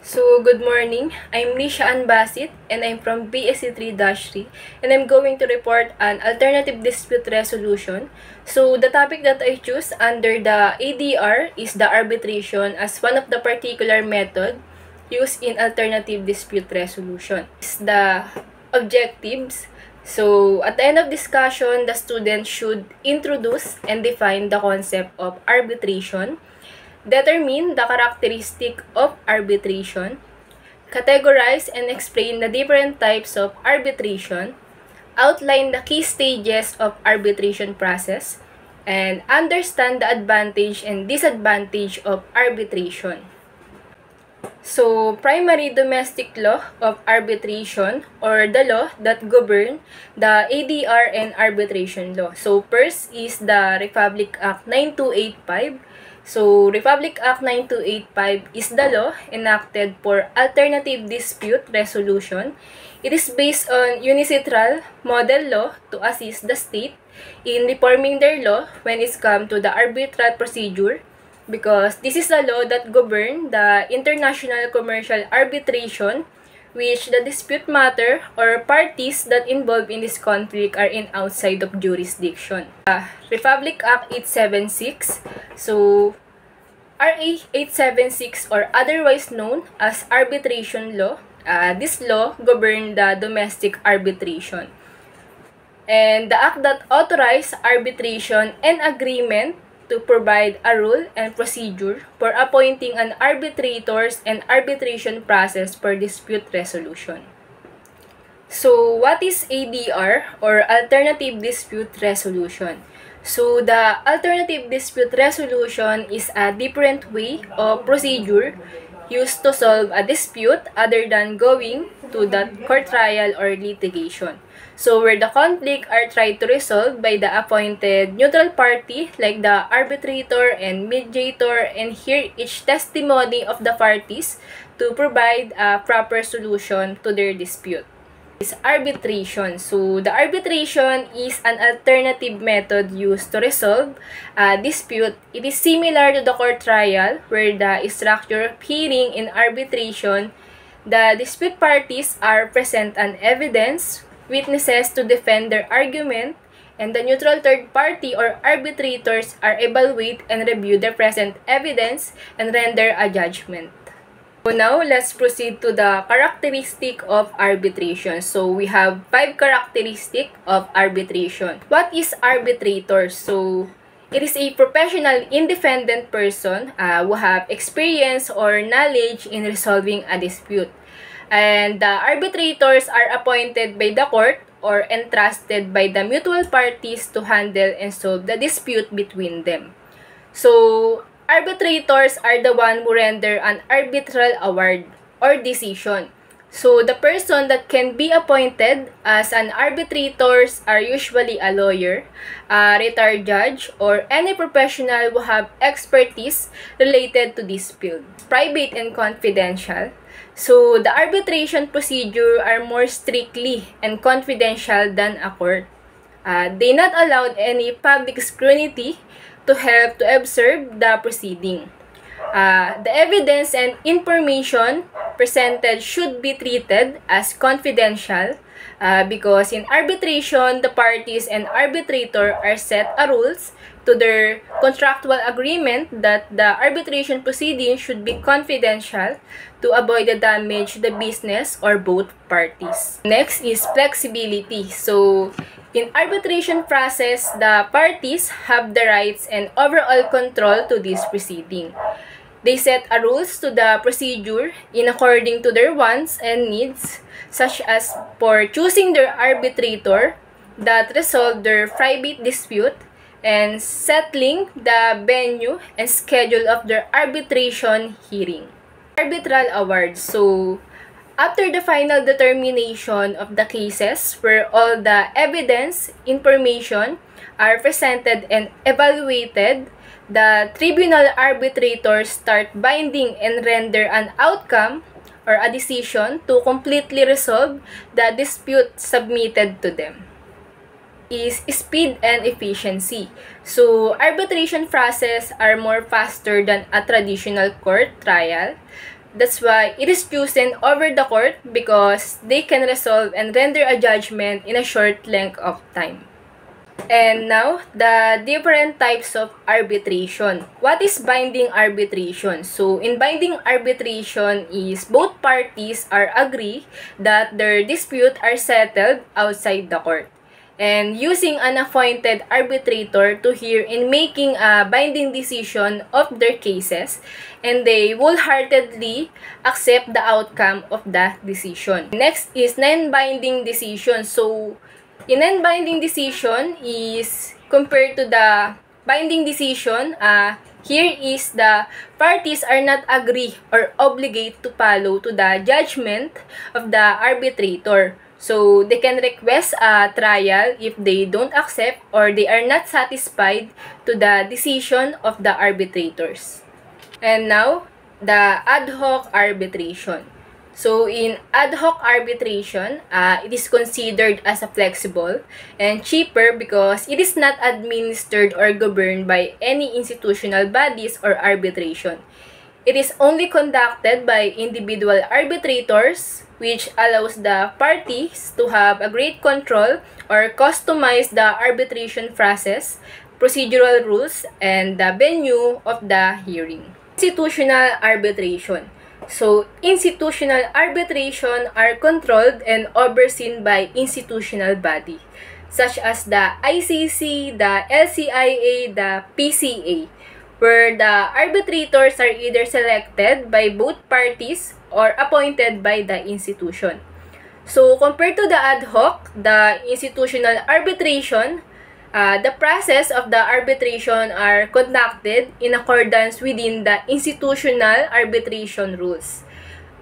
Good morning. I'm Risha Ann Basit, and I'm from BSc 3-3, and I'm going to report an alternative dispute resolution. So, the topic that I choose under the ADR is the arbitration as one of the particular method used in alternative dispute resolution. It's the objectives. So, at the end of discussion, the student should introduce and define the concept of arbitration, determine the characteristic of arbitration, categorize and explain the different types of arbitration, outline the key stages of arbitration process, and understand the advantage and disadvantage of arbitration. So, primary domestic law of arbitration, or the law that govern the ADR and arbitration law. So, first is the Republic Act 9285. So, Republic Act 9285 is the law enacted for alternative dispute resolution. It is based on unilateral model law to assist the state in reforming their law when it comes to the arbitral procedure, because this is a law that governs the international commercial arbitration, which the dispute matter or parties that involved in this conflict are in outside of jurisdiction. Republic Act 876. So, RA 876, or otherwise known as arbitration law, this law governs the domestic arbitration. And the act that authorized arbitration and agreement to provide a rule and procedure for appointing an arbitrators and arbitration process for dispute resolution. So, what is ADR, or alternative dispute resolution? So, the alternative dispute resolution is a different way of procedure used to solve a dispute other than going to the court trial or litigation. So, where the conflict are tried to resolve by the appointed neutral party like the arbitrator and mediator, and hear each testimony of the parties to provide a proper solution to their dispute. Is arbitration. So, the arbitration is an alternative method used to resolve a dispute. It is similar to the court trial, where the structure of hearing in arbitration, the dispute parties are present an evidence, witnesses to defend their argument, and the neutral third party or arbitrators are evaluate and review the present evidence and render a judgment. So now, let's proceed to the characteristic of arbitration. So, we have 5 characteristics of arbitration. What is arbitrator? So, it is a professional independent person who have experience or knowledge in resolving a dispute. And the arbitrators are appointed by the court or entrusted by the mutual parties to handle and solve the dispute between them. So, arbitrators are the one who render an arbitral award or decision. So, the person that can be appointed as an arbitrators are usually a lawyer, a retired judge, or any professional who have expertise related to this field. Private and confidential. So, the arbitration procedure are more strictly and confidential than a court. They not allowed any public scrutiny to help to observe the proceeding. The evidence and information presented should be treated as confidential because in arbitration, the parties and arbitrator are set a rules to their contractual agreement that the arbitration proceeding should be confidential to avoid the damage to the business or both parties. Next is flexibility. So, in arbitration process, the parties have the rights and overall control to this proceeding. They set a rules to the procedure in according to their wants and needs, such as for choosing their arbitrator that resolve their private dispute and settling the venue and schedule of their arbitration hearing. Arbitral awards. So, after the final determination of the cases where all the evidence, information are presented and evaluated, the tribunal arbitrators start binding and render an outcome or a decision to completely resolve the dispute submitted to them. Is speed and efficiency. So, arbitration process are more faster than a traditional court trial. That's why it is chosen over the court because they can resolve and render a judgment in a short length of time. And now, the different types of arbitration. What is binding arbitration? So, in binding arbitration is both parties are agree that their dispute are settled outside the court. And using an appointed arbitrator to hear in making a binding decision of their cases, and they wholeheartedly accept the outcome of the decision. Next is non-binding decision. So, in non-binding decision is compared to the binding decision, here is the parties are not agree or obligate to follow to the judgment of the arbitrator. So, they can request a trial if they don't accept or they are not satisfied to the decision of the arbitrators. And now, the ad hoc arbitration. So, in ad hoc arbitration, it is considered as a flexible and cheaper because it is not administered or governed by any institutional bodies or arbitration. It is only conducted by individual arbitrators, which allows the parties to have a great control or customize the arbitration process, procedural rules, and the venue of the hearing. Institutional arbitration. So, institutional arbitration are controlled and overseen by institutional body, such as the ICC, the LCIA, the PCA, where the arbitrators are either selected by both parties or appointed by the institution. So, compared to the ad hoc, the institutional arbitration, the process of the arbitration are conducted in accordance within the institutional arbitration rules,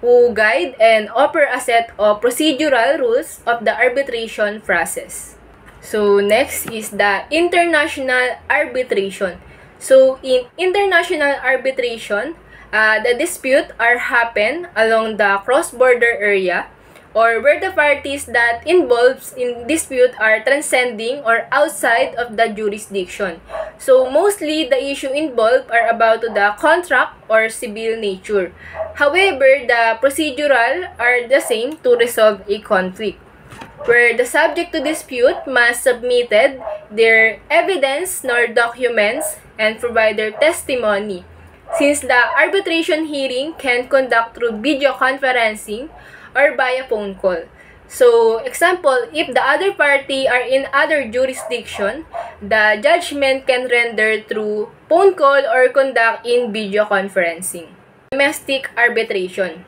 who guide and offer a set of procedural rules of the arbitration process. So, next is the international arbitration. So, in international arbitration, the dispute are happen along the cross-border area or where the parties that involved in dispute are transcending or outside of the jurisdiction. So, mostly the issue involved are about the contract or civil nature. However, the procedural are the same to resolve a conflict, where the subject to dispute must submitted their evidence nor documents and provide their testimony. Since the arbitration hearing can conduct through video conferencing or via phone call. So, example, if the other party are in other jurisdiction, the judgment can render through phone call or conduct in video conferencing. Domestic arbitration.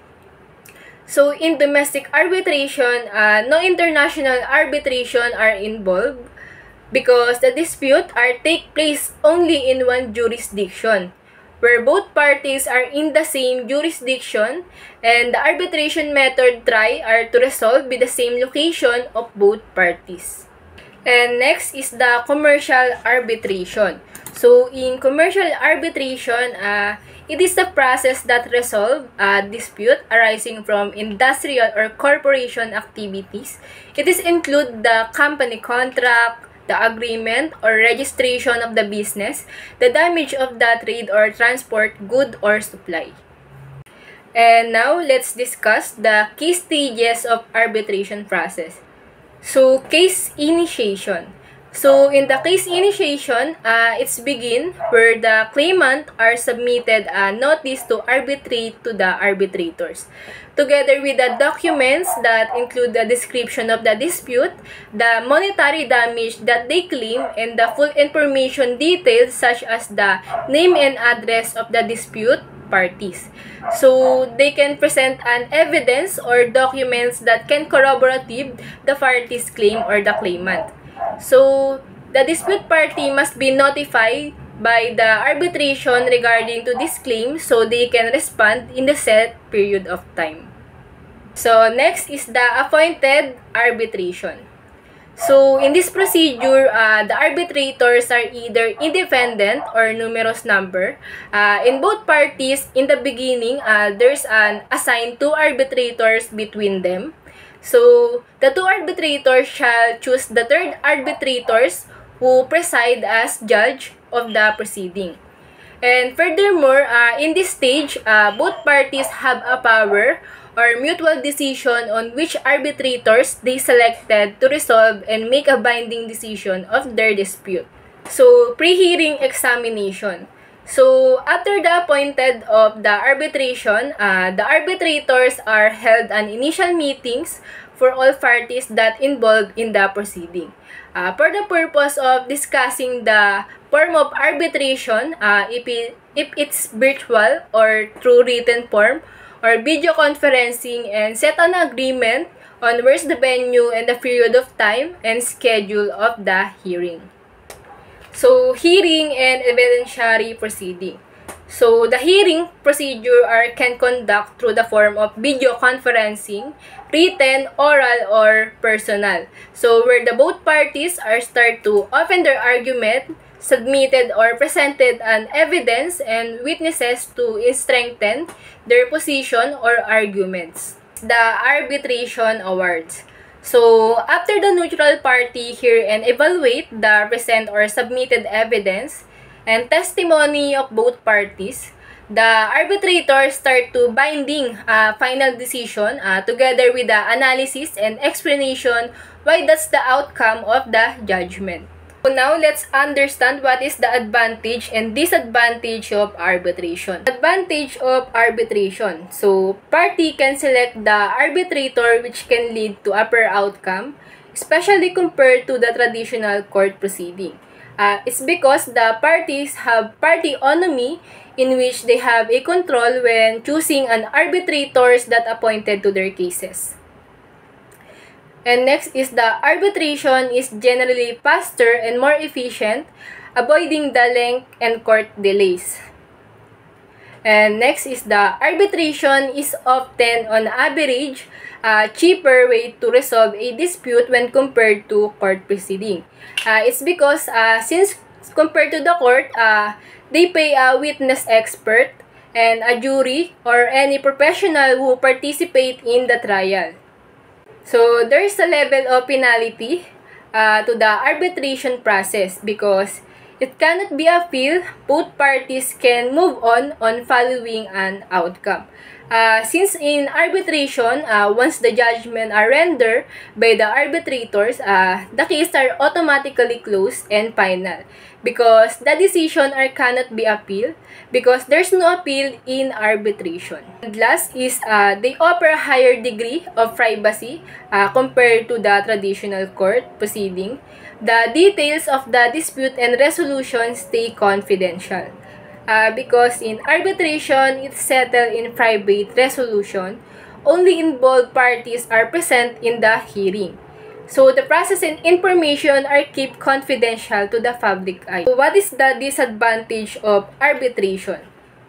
So, in domestic arbitration, no international arbitration are involved because the dispute are take place only in one jurisdiction, where both parties are in the same jurisdiction and the arbitration method try are to resolve with the same location of both parties. And next is the commercial arbitration. So, in commercial arbitration, it is the process that resolve a dispute arising from industrial or corporation activities. It is include the company contract, the agreement or registration of the business, the damage of the trade or transport, good or supply. And now, let's discuss the key stages of arbitration process. So, case initiation. So, in the case initiation, it's begin where the claimant are submitted a notice to arbitrate to the arbitrators, together with the documents that include the description of the dispute, the monetary damage that they claim, and the full information details such as the name and address of the dispute parties. So, they can present an evidence or documents that can corroborate the party's claim or the claimant. So, the dispute party must be notified by the arbitration regarding to this claim so they can respond in the set period of time. So, next is the appointed arbitration. So, in this procedure, the arbitrators are either independent or numerous number. In both parties, in the beginning, there's an assigned two arbitrators between them. So, the two arbitrators shall choose the third arbitrators who preside as judge of the proceeding. And furthermore, in this stage, both parties have a power or mutual decision on which arbitrators they selected to resolve and make a binding decision of their dispute. So, pre-hearing examination. So, after the appointed of the arbitration, the arbitrators are held an initial meetings for all parties that involved in the proceeding. For the purpose of discussing the form of arbitration, if it's virtual or through written form or video conferencing, and set an agreement on where's the venue and the period of time and schedule of the hearing. So, hearing and evidentiary proceeding. So, the hearing procedure can conduct through the form of video conferencing, written, oral, or personal. So, where the both parties are start to open their argument, submitted or presented an evidence and witnesses to strengthen their position or arguments. The arbitration awards. So, after the neutral party hear and evaluate the present or submitted evidence and testimony of both parties, the arbitrators start to binding final decision together with the analysis and explanation why that's the outcome of the judgment. So now, let's understand what is the advantage and disadvantage of arbitration. Advantage of arbitration. So, party can select the arbitrator which can lead to a fair outcome, especially compared to the traditional court proceeding. It's because the parties have party autonomy in which they have a control when choosing an arbitrators that appointed to their cases. And next is the arbitration is generally faster and more efficient, avoiding the length and court delays. And next is the arbitration is often on average a cheaper way to resolve a dispute when compared to court proceeding. It's because since compared to the court, they pay a witness expert and a jury or any professional who participate in the trial. So, there is a level of penalty to the arbitration process because it cannot be appealed. Both parties can move on following an outcome. Since in arbitration, once the judgment are rendered by the arbitrators, the case are automatically closed and final because the decision cannot be appealed because there's no appeal in arbitration. And last is they offer a higher degree of privacy compared to the traditional court proceeding. The details of the dispute and resolution stay confidential. Because in arbitration, it's settled in private resolution. Only involved parties are present in the hearing. So, the process and information are kept confidential to the public eye. So, what is the disadvantage of arbitration?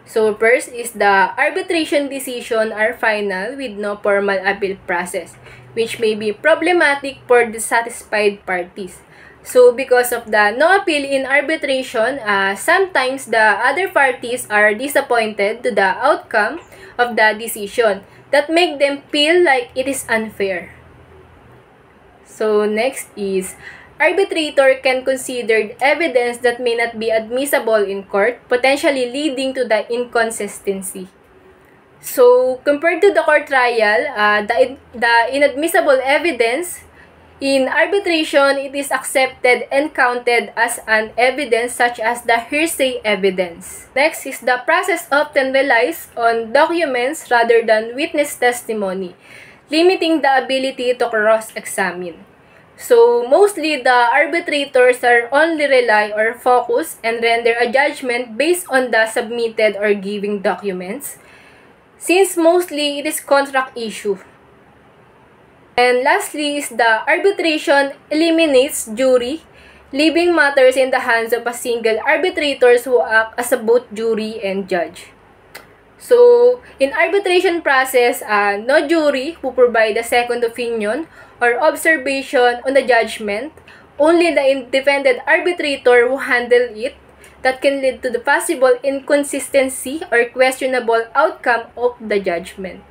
So, first is the arbitration decision are final with no formal appeal process, which may be problematic for dissatisfied parties. So, because of the no appeal in arbitration, sometimes the other parties are disappointed to the outcome of the decision that make them feel like it is unfair. So, next is arbitrator can consider evidence that may not be admissible in court, potentially leading to the inconsistency. So, compared to the court trial, the inadmissible evidence in arbitration, it is accepted and counted as an evidence such as the hearsay evidence. Next is the process often relies on documents rather than witness testimony, limiting the ability to cross-examine. So, mostly the arbitrators are only rely or focus and render a judgment based on the submitted or giving documents, since mostly it is contract issue. And lastly is the arbitration eliminates jury, leaving matters in the hands of a single arbitrators who act as a both jury and judge. So, in arbitration process, no jury who provide a second opinion or observation on the judgment, only the independent arbitrator who handle it that can lead to the possible inconsistency or questionable outcome of the judgment.